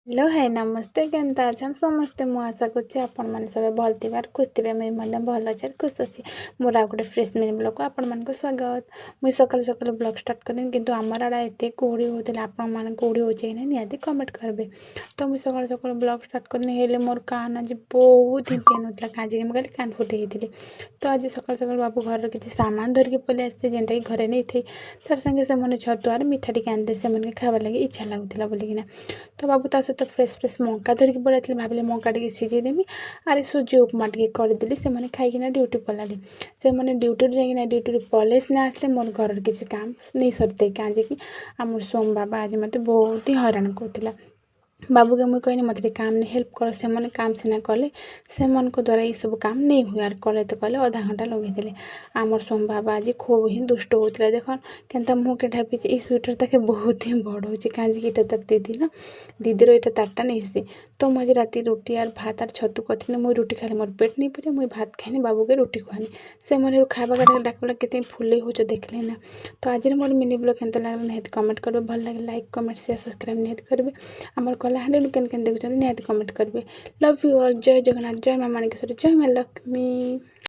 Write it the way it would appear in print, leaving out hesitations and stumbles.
Hello hi नमस्ते केन्ता अछन समस्ते मु आशा करछि आपण माने सब भल थिबार खुश थिबे मुई मने भल अछि खुश अछि मोर आ गोटे फ्रेश मिनी ब्लॉग को आपण मानको स्वागत मुई सकाल सकाल ब्लॉग स्टार्ट करनी किंतु हमर आडा एते कुहुडी होतले आपण माने कुहुडी होचे नै नियाती कमेंट करबे तो मुई सकाल सकाल ब्लॉग स्टार्ट करनी हेले मोर कान आज बहुत ही पेन होतला काजे हम गले कान फुटे हेतिले तो आज सकाल सकाल बाबू घर किछि सामान धर के पले आस्ते जेंटा कि घरे नै थे तार संगे से मने छतुआर मिठा टिके आनदे से मन के खाबा लागि इच्छा लागुतला बोली किना तो बाबू ता तो फ्रेश फ्रेश मौका धरिकी पड़े भाविले मौका टे सीझे देमी आरे सूजी उपमा टे करदेली से खाइकिना ड्यूटी पलाले से मैंने ड्यूटी जाइना ड्यूटी पले सीना आसले मोर घर किसी काम नहीं सरते कहीं आम सोम बाबा आज मत बहुत ही हैरान करथिला बाबू के मुझे कहनी मत काम नहीं हेल्प कर से मैंने काम सीना कले से मन को द्वारा ये सब काम नहीं हुए आर कले तो कले आधा घंटा लगे आमर सोम बाबा आज खूब ही दुष्ट होता देख के मुँह के ढापी ये स्वेटर तक बहुत ही बड़ हो कहीं तार दीदी ना दीदीर यहाँ तारटा नहीं सी तो मुझे राति रुटी और भात और छतु कथी मुझे रुटी खाली मोर पेट नहीं पड़े मुझे भात खानी बाबू के रुटी खुआनी से मैंने खावा गाड़ी डाकला के फुले हो देखले ना तो आज मोर मिनी ब्लॉग केनता लागला निहाती कमेंट करबे भल लगे लाइक कमेंट शेयर सब्सक्राइब निहाती करबे आमर कलाहांडी केन केन देखुछन निहाती कमेंट करबे लव यू ऑल जय जगन्नाथ जय मां माणिकेश्वरी जय मां लक्ष्मी।